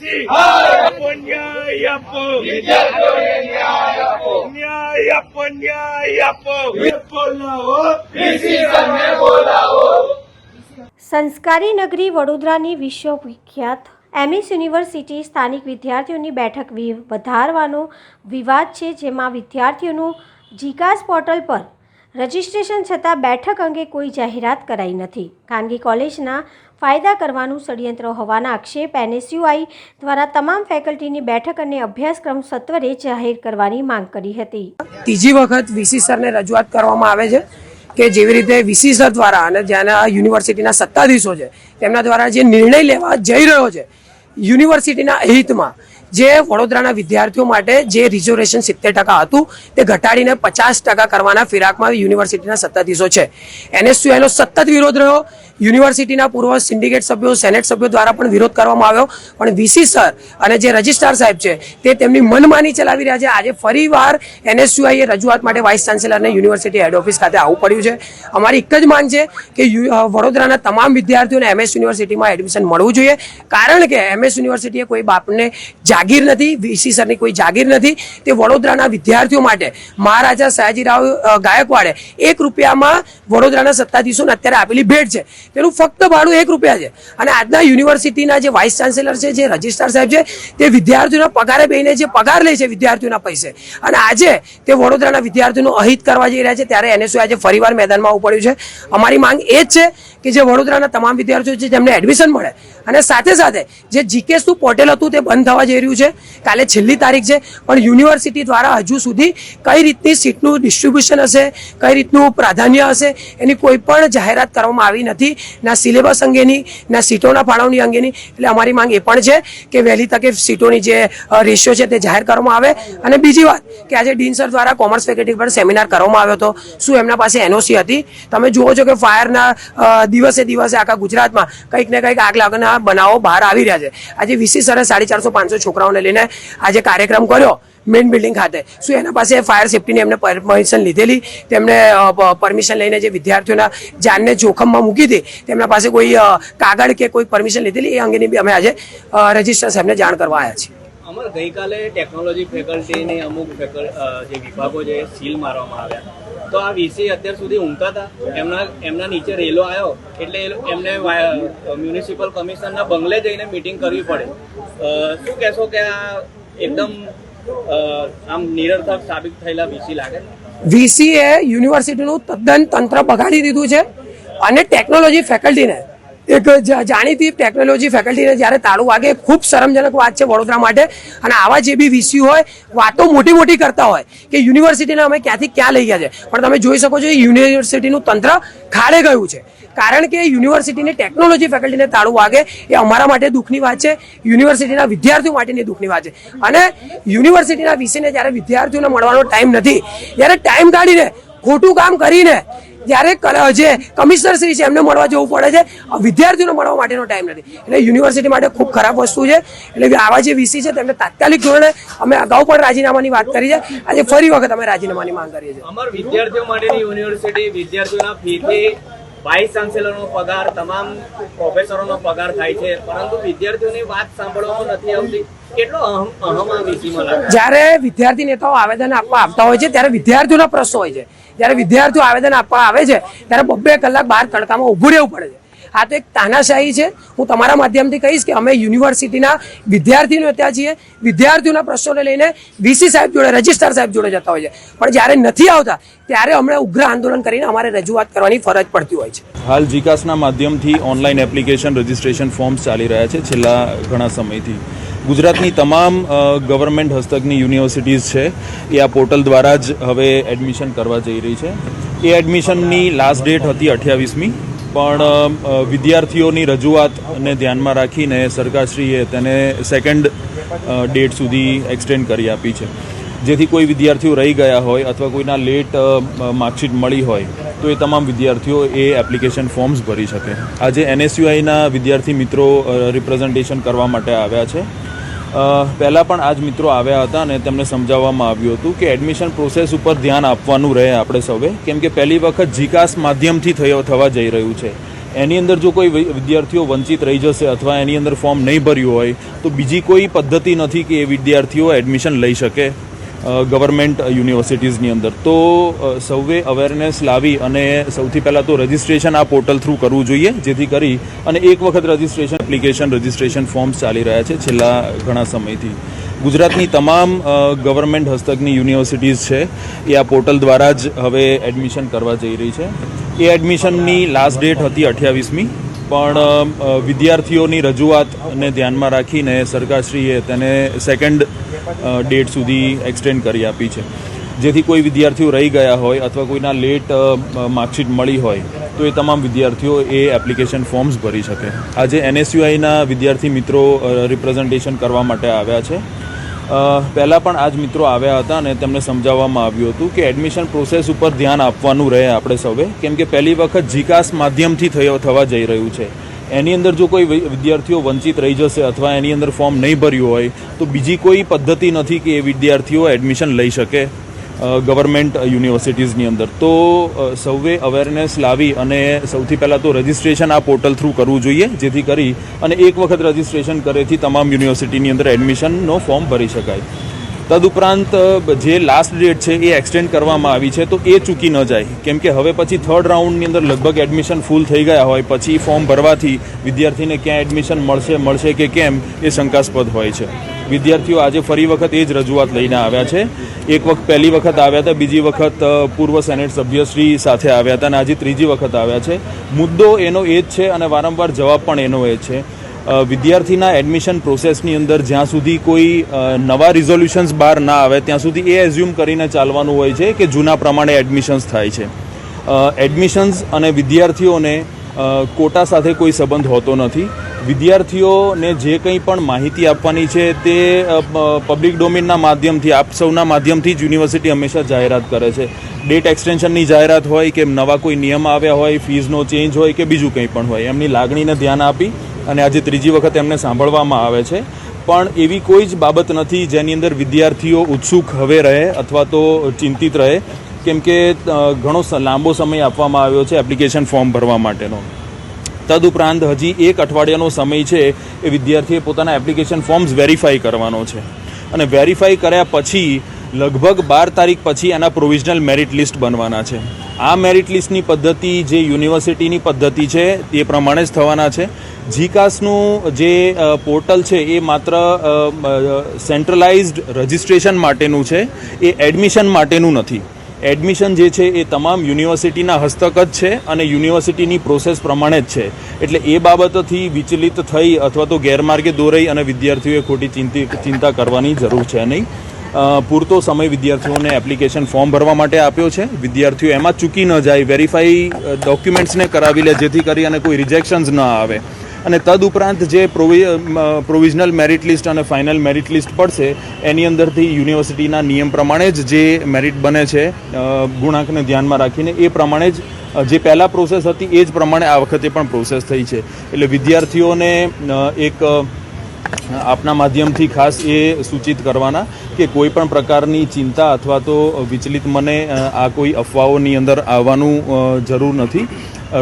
વિદ્યાર્થીઓને ન્યાય આપો, ન્યાય આપો. સંસ્કારી નગરી વડોદરાની વિશ્વવિખ્યાત એમએસ યુનિવર્સિટી સ્થાનિક વિદ્યાર્થીઓની બેઠક વધારવાનો વિવાદ છે, જેમાં વિદ્યાર્થીઓનું જીકાસ પોર્ટલ પર રજિસ્ટ્રેશન છતાં બેઠક અંગે કોઈ જાહેરાત કરાઈ નથી. ખાનગી કોલેજના ફાયદા કરવાનું ષડયંત્ર હોવાના આક્ષેપ એનએસયુઆઈ દ્વારા તમામ ફેકલ્ટીની બેઠક અને અભ્યાસક્રમ સત્વરે જાહેર કરવાની માંગ કરી હતી. ત્રીજી વખત વીસી સરને રજૂઆત કરવામાં આવે છે કે જેવી રીતે વીસી સર દ્વારા અને જ્યાંના યુનિવર્સિટીના સત્તાધીશો છે તેમના દ્વારા જે નિર્ણય લેવા જઈ રહ્યો છે યુનિવર્સિટીના હિતમાં, જે વડોદરાના વિદ્યાર્થીઓ માટે જે રિઝર્વેશન 70% હતું તે ઘટાડીને 50% કરવાના ફિરાકમાં યુનિવર્સિટીના સત્તાધીશો છે. એનએસયુઆઈનો સતત વિરોધ રહ્યો. યુનિવર્સિટીના પૂર્વ સિન્ડિકેટ સભ્યો, સેનેટ સભ્યો દ્વારા પણ વિરોધ કરવામાં આવ્યો, પણ વીસી સર અને જે રજિસ્ટ્રાર સાહેબ છે તે તેમની મનમાની ચલાવી રહ્યા છે. આજે ફરીવાર એનએસયુઆઈએ રજૂઆત માટે વાઇસ ચાન્સેલરને યુનિવર્સિટી હેડ ઓફિસ ખાતે આવવું પડ્યું છે. અમારી એક જ માંગ છે કે વડોદરાના તમામ વિદ્યાર્થીઓને એમએસ યુનિવર્સિટીમાં એડમિશન મળવું જોઈએ, કારણ કે એમએસ યુનિવર્સિટીએ કોઈ બાપને જાગીર નથી, વીસી સરની કોઈ જાગીર નથી. તે વડોદરાના વિદ્યાર્થીઓ માટે મહારાજા સયાજીરાવ ગાયકવાડે 1 રૂપિયામાં વડોદરાના સત્તાધીશોને અત્યારે આપેલી ભેટ છે. તેનું ફક્ત ભાડું 1 રૂપિયા છે. અને આજના યુનિવર્સિટીના જે વાઇસ ચાન્સેલર છે, જે રજિસ્ટ્રાર સાહેબ છે, તે વિદ્યાર્થીઓના પગારે બેહીને જે પગાર લે છે વિદ્યાર્થીઓના પૈસે, અને આજે તે વડોદરાના વિદ્યાર્થીઓનું અહિત કરવા જઈ રહ્યા છે. ત્યારે એનએસયુ આજે ફરીવાર મેદાનમાં આવવું પડ્યું છે. અમારી માંગ એ જ છે કે જે વડોદરાના તમામ વિદ્યાર્થીઓ છે તેમને એડમિશન મળે, અને સાથે સાથે જે જીકેસનું પોર્ટલ હતું તે બંધ થવા જઈ રહ્યું છે. કાલે છેલ્લી તારીખ છે, પણ યુનિવર્સિટી દ્વારા હજુ સુધી કઈ રીતની સીટનું ડિસ્ટ્રીબ્યુશન હશે, કઈ રીતનું પ્રાધાન્ય હશે, એની કોઈ પણ જાહેરાત કરવામાં આવી નથી, ના સિલેબસ અંગેની, ના સીટોના ફાળવણી અંગેની. એટલે અમારી માંગ એ પણ છે કે વહેલી તકે સીટોની જે રેશિયો છે તે જાહેર કરવામાં આવે. અને બીજી વાત કે આજે ડીન સર દ્વારા કોમર્સ ફેકલ્ટી પર સેમિનાર કરવામાં આવ્યો હતો. શું એમના પાસે એનઓસી હતી? તમે જુઓ છો કે ફાયરના દિવસે આખા ગુજરાતમાં કંઈક ને કંઈક આગ લાગવાના બનાવો બહાર આવી રહ્યા છે. આજે વીસી સરે 450-500 છોકરાઓને લઈને આજે કાર્યક્રમ કર્યો મેઇન બિલ્ડિંગ ખાતે. શું એના પાસે ફાયર સેફ્ટીની એમને પરમિશન લીધેલી? તેમને પરમિશન લઈને જે વિદ્યાર્થીઓના જાનને જોખમમાં મૂકી હતી તેમના પાસે કોઈ કાગળ કે કોઈ પરમિશન લીધેલી? એ અંગેની બી અમે આજે રજિસ્ટ્રાર સાહેબને જાણ કરવા આવ્યા છીએ. અમારે ગઈકાલે ટેકનોલોજી ફેકલ્ટીની અમુક જે વિભાગો છે સીલ મારવામાં આવ્યા, તો આ વીસી અત્યાર સુધી ઊંઘતા હતા. એમના નીચે રેલો આવ્યો એટલે એમને મ્યુનિસિપલ કમિશનરના બંગલે જઈને મિટિંગ કરવી પડે. શું કહેશો કે આ એકદમ આમ નિરર્થક સાબિત થયેલા વીસી લાગે? વીસીએ યુનિવર્સિટીનું તદ્દન તંત્ર બગાડી દીધું છે, અને ટેકનોલોજી ફેકલ્ટીને, એક જાણીતી ટેકનોલોજી ફેકલ્ટીને જ્યારે તાળું વાગે ખૂબ શરમજનક વાત છે વડોદરા માટે. અને આવા જે બી વીસી હોય વાતો મોટી કરતા હોય કે યુનિવર્સિટીને અમે ક્યાંથી ક્યાં લઈ ગયા છે, પણ તમે જોઈ શકો છો યુનિવર્સિટીનું તંત્ર ખાડે ગયું છે. કારણ કે યુનિવર્સિટીની ટેકનોલોજી ફેકલ્ટીને તાળું વાગે એ અમારા માટે દુઃખની વાત છે, યુનિવર્સિટીના વિદ્યાર્થીઓ માટેની દુઃખની વાત છે. અને યુનિવર્સિટીના વીસીને જ્યારે વિદ્યાર્થીઓને મળવાનો ટાઈમ નથી, જ્યારે ટાઈમ કાઢીને ખોટું કામ કરીને જ્યારે જે કમિશનર શ્રી છે એમને મળવા જવું પડે છે, વિદ્યાર્થીઓને મળવા માટેનો ટાઈમ નથી. એટલે યુનિવર્સિટી માટે ખૂબ ખરાબ વસ્તુ છે. એટલે આવા જે વીસી છે તેમને તાત્કાલિક ધોરણે, અમે અગાઉ પણ રાજીનામાની વાત કરી છે, આજે ફરી વખત અમે રાજીનામાની માંગ કરીએ છીએ. અમારા વિદ્યાર્થીઓ માટેની યુનિવર્સિટી, વિદ્યાર્થીઓના ફીથી વાઇસ ચાન્સેલરનો પગાર, તમામ પ્રોફેસરોનો પગાર થાય છે, પરંતુ વિદ્યાર્થીઓની વાત સાંભળવામાં નથી આવતી. કેટલો અહમ આ વીસીમાં લાગે? જ્યારે વિદ્યાર્થી નેતાઓ આવેદન આપવા આવતા હોય છે ત્યારે વિદ્યાર્થીઓના પ્રશ્નો હોય છે. જ્યારે વિદ્યાર્થીઓ આવેદન આપવા આવે છે ત્યારે 2 કલાક બહાર તડકામાં ઊભું રહેવું પડે છે. આ તો એક તાનાશાહી છે. હું તમારા માધ્યમથી કહીશ કે અમે યુનિવર્સિટીના વિદ્યાર્થીઓ ત્યાં છીએ, વિદ્યાર્થીઓના પ્રશ્નોને લઈને વીસી સાહેબ જોડે, રજિસ્ટ્રાર સાહેબ જોડે જતા હોય છે, પણ જ્યારે નથી આવતા ત્યારે અમને ઉગ્ર આંદોલન કરીને અમારે રજૂઆત કરવાની ફરજ પડતી હોય છે. હાલ જીકાસના માધ્યમથી ઓનલાઈન એપ્લિકેશન, રજિસ્ટ્રેશન ફોર્મ્સ ચાલી રહ્યા છે છેલ્લા ઘણા સમયથી. ગુજરાતની તમામ ગવર્મેન્ટ હસ્તકની યુનિવર્સિટીઝ છે એ આ પોર્ટલ દ્વારા જ હવે એડમિશન કરવા જઈ રહી છે. એ એડમિશનની લાસ્ટ ડેટ હતી 28મી, પણ વિદ્યાર્થીઓની રજૂઆતને ધ્યાનમાં રાખીને સરકારશ્રીએ તેને 2nd ડેટ સુધી એક્સટેન્ડ કરી આપી છે. જેથી કોઈ વિદ્યાર્થીઓ રહી ગયા હોય અથવા કોઈના લેટ માર્કશીટ મળી હોય તો એ તમામ વિદ્યાર્થીઓ એ એપ્લિકેશન ફોર્મ્સ ભરી શકે. આજે એનએસયુઆઈના વિદ્યાર્થી મિત્રો રિપ્રેઝન્ટેશન કરવા માટે આવ્યા છે. પહેલાં પણ આ જ મિત્રો આવ્યા હતા અને તેમને સમજાવવામાં આવ્યું હતું કે એડમિશન પ્રોસેસ ઉપર ધ્યાન આપવાનું રહે આપણે સૌએ, કેમ કે પહેલી વખત જીકાસ માધ્યમથી થવા જઈ રહ્યું છે. એની અંદર જો કોઈ વિદ્યાર્થીઓ વંચિત રહી જશે અથવા એની અંદર ફોર્મ નહીં ભર્યું હોય તો બીજી કોઈ પદ્ધતિ નથી કે એ વિદ્યાર્થીઓ એડમિશન લઈ શકે ગવર્મેન્ટ યુનિવર્સિટીઝની અંદર. તો સૌએ અવેરનેસ લાવી અને સૌથી પહેલાં તો રજિસ્ટ્રેશન આ પોર્ટલ થ્રુ કરવું જોઈએ, જેથી કરી અને એક વખત રજિસ્ટ્રેશન ફોર્મ્સ ચાલી રહ્યા છે છેલ્લા ઘણા સમયથી. ગુજરાતની તમામ ગવર્મેન્ટ હસ્તકની યુનિવર્સિટીઝ છે એ આ પોર્ટલ દ્વારા જ હવે એડમિશન કરવા જઈ રહી છે. એ એડમિશનની લાસ્ટ ડેટ હતી 28મી, પણ વિદ્યાર્થીઓની રજૂઆતને ધ્યાનમાં રાખીને સરકારશ્રીએ તેને સેકન્ડ ડેટ સુધી એક્સટેન્ડ કરી આપી છે, જેથી કોઈ વિદ્યાર્થીઓ રહી ગયા હોય અથવા કોઈના લેટ માર્કશીટ મળી હોય તો એ તમામ વિદ્યાર્થીઓ એ એપ્લિકેશન ફોર્મ્સ ભરી શકે. આજે NSUIના વિદ્યાર્થી મિત્રો રિપ્રેઝન્ટેશન કરવા માટે આવ્યા છે. પહેલાં પણ આ જ મિત્રો આવ્યા હતા અને તેમને સમજાવવામાં આવ્યું હતું કે એડમિશન પ્રોસેસ ઉપર ધ્યાન આપવાનું રહે આપણે સૌએ, કેમ કે પહેલી વખત જીકાસ માધ્યમથી થવા જઈ રહ્યું છે. એની અંદર જો કોઈ વિદ્યાર્થીઓ વંચિત રહી જશે અથવા એની અંદર ફોર્મ નહીં ભર્યું હોય તો બીજી કોઈ પદ્ધતિ નથી કે એ વિદ્યાર્થીઓ એડમિશન લઈ શકે ગવર્મેન્ટ યુનિવર્સિટીઝની અંદર. તો સૌએ અવેરનેસ લાવી અને સૌથી પહેલાં તો રજિસ્ટ્રેશન આ પોર્ટલ થ્રુ કરવું જોઈએ, જેથી કરી અને એક વખત રજિસ્ટ્રેશન કરેથી તમામ યુનિવર્સિટીની અંદર એડમિશનનો ફોર્મ ભરી શકાય. તદુપરાંત જે લાસ્ટ ડેટ છે એ એક્સટેન્ડ કરવામાં આવી છે, તો એ ચૂકી ન જાય, કેમ કે હવે પછી થર્ડ રાઉન્ડની અંદર લગભગ એડમિશન ફૂલ થઈ ગયા હોય પછી ફોર્મ ભરવાથી વિદ્યાર્થીને ક્યાં એડમિશન મળશે કે કેમ એ શંકાસ્પદ હોય છે. વિદ્યાર્થીઓ આજે ફરી વખત એ જ રજૂઆત લઈને આવ્યા છે. એક વખત પહેલી વખત આવ્યા હતા, બીજી વખત પૂર્વ સેનેટ સભ્યશ્રી સાથે આવ્યા હતા અને આજે ત્રીજી વખત આવ્યા છે. મુદ્દો એનો એ જ છે અને વારંવાર જવાબ પણ એનો એ છે. વિદ્યાર્થીના એડમિશન પ્રોસેસની અંદર જ્યાં સુધી કોઈ નવા રિઝોલ્યુશન્સ બહાર ના આવે ત્યાં સુધી એ એઝ્યુમ કરીને ચાલવાનું હોય છે કે જૂના પ્રમાણે એડમિશન્સ થાય છે. એડમિશન્સ અને વિદ્યાર્થીઓને કોટા સાથે કોઈ સંબંધ હોતો નથી. વિદ્યાર્થીઓને જે કંઈ પણ માહિતી આપવાની છે તે પબ્લિક ડોમેનના માધ્યમથી, આપ સૌના માધ્યમથી જ યુનિવર્સિટી હંમેશા જાહેરાત કરે છે. ડેટ એક્સટેન્શનની જાહેરાત હોય કે નવા કોઈ નિયમ આવ્યા હોય, ફીઝનો ચેન્જ હોય કે બીજું કંઈ પણ હોય, એમની લાગણીને ધ્યાન આપી અને આજે ત્રીજી વખત એમને સાંભળવામાં આવે છે. પણ એવી કોઈ જ બાબત નથી જેની અંદર વિદ્યાર્થીઓ ઉત્સુક હવે રહે અથવા તો ચિંતિત રહે, કેમ કે ઘણો લાંબો સમય આપવામાં આવ્યો છે એપ્લિકેશન ફોર્મ ભરવા માટેનો. તદુપરાંત હજી એક અઠવાડિયાનો સમય છે એ વિદ્યાર્થીએ પોતાના એપ્લિકેશન ફોર્મ્સ વેરીફાઈ કરવાનો છે અને વેરીફાઈ કર્યા પછી લગભગ 12 તારીખ પછી એના પ્રોવિઝનલ મેરિટ લિસ્ટ બનવાના છે. આ મેરિટ લિસ્ટની પદ્ધતિ જે યુનિવર્સિટીની પદ્ધતિ છે તે પ્રમાણે જ થવાના છે. જીકાસનું જે પોર્ટલ છે એ માત્ર સેન્ટ્રલાઇઝ્ડ રજિસ્ટ્રેશન માટેનું છે, એ એડમિશન માટેનું નથી. એડમિશન જે છે એ તમામ યુનિવર્સિટીના હસ્તક જ છે અને યુનિવર્સિટીની પ્રોસેસ પ્રમાણે જ છે. એટલે એ બાબતોથી વિચલિત થઈ અથવા તો ગેરમાર્ગે દોરાઈ અને વિદ્યાર્થીઓએ ખોટી ચિંતા કરવાની જરૂર છે નહીં. પૂરતો સમય વિદ્યાર્થીઓને એપ્લિકેશન ફોર્મ ભરવા માટે આપ્યો છે. વિદ્યાર્થીઓ એમાં ચૂકી ન જાય, વેરીફાઈ ડોક્યુમેન્ટ્સને કરાવી લે, જેથી કરી અને કોઈ રિજેક્શન્સ ન આવે. અને તદુપરાંત જે પ્રોવિઝનલ મેરિટ લિસ્ટ અને ફાઇનલ મેરિટ લિસ્ટ પડશે એની અંદરથી યુનિવર્સિટીના નિયમ પ્રમાણે જ જે મેરિટ બને છે ગુણાંકને ધ્યાનમાં રાખીને એ પ્રમાણે જ જે પહેલાં પ્રોસેસ હતી એ જ પ્રમાણે આ વખતે પણ પ્રોસેસ થઈ છે. એટલે વિદ્યાર્થીઓને એક આપના માધ્યમથી ખાસ એ સૂચિત કરવાના કે કોઈ પણ પ્રકારની ચિંતા અથવા તો વિચલિત મને આ કોઈ અફવાઓની અંદર આવવાનું જરૂર નથી.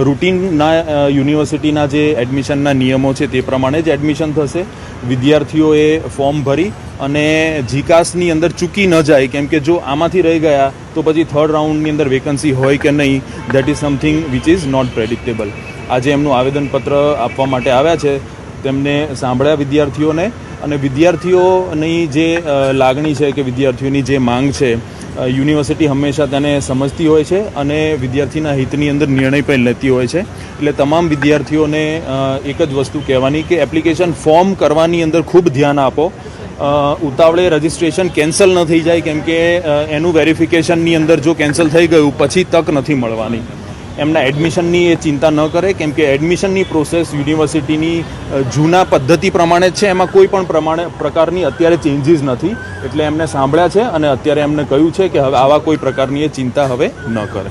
રૂટીનના યુનિવર્સિટીના જે એડમિશનના નિયમો છે તે પ્રમાણે જ એડમિશન થશે. વિદ્યાર્થીઓએ ફોર્મ ભરી અને જીકાસની અંદર ચૂકી ન જાય, કેમ કે જો આમાંથી રહી ગયા તો પછી થર્ડ રાઉન્ડની અંદર વેકન્સી હોય કે નહીં, that is something which is not predictable. આજે એમનું આવેદનપત્ર આપવા માટે આવ્યા છે, તેમને સાંભળ્યા વિદ્યાર્થીઓને અને વિદ્યાર્થીઓની જે લાગણી છે કે વિદ્યાર્થીઓની જે માંગ છે યુનિવર્સિટી હંમેશા તેને સમજતી હોય છે અને વિદ્યાર્થીના હિતની અંદર નિર્ણય પણ લેતી હોય છે. એટલે તમામ વિદ્યાર્થીઓને એક જ વસ્તુ કહેવાની કે એપ્લિકેશન ફોર્મ કરવાની અંદર ખૂબ ધ્યાન આપો. ઉતાવળે રજિસ્ટ્રેશન કેન્સલ ન થઈ જાય, કેમ કે એનું વેરિફિકેશનની અંદર જો કેન્સલ થઈ ગયું પછી તક નથી મળવાની. એમના એડમિશનની એ ચિંતા ન કરે, કેમ કે એડમિશનની પ્રોસેસ યુનિવર્સિટીની જૂના પદ્ધતિ પ્રમાણે જ છે, એમાં કોઈ પણ પ્રકારની અત્યારે ચેન્જીસ નથી. એટલે એમને સાંભળ્યા છે અને અત્યારે એમને કહ્યું છે કે હવે આવા કોઈ પ્રકારની એ ચિંતા હવે ન કરે.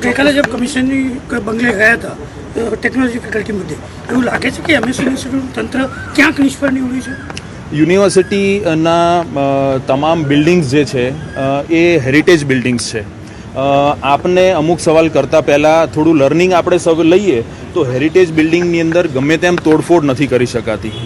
ગઈકાલે જબ કમિશનની બંગલે ગયા હતા ટેકનોલોજી ફેકલ્ટી મુદ્દે, એવું લાગે છે કે MS યુનિવર્સિટીનું તંત્ર ક્યાંક નિષ્ફળ નીવડ્યું છે. યુનિવર્સિટીના તમામ બિલ્ડિંગ્સ જે છે એ હેરિટેજ બિલ્ડિંગ્સ છે આપને અમુક સવાલ કરતાં પહેલાં થોડું લર્નિંગ આપણે સૌ લઈએ તો હેરિટેજ બિલ્ડિંગની અંદર ગમે તેમ તોડફોડ નથી કરી શકાતી.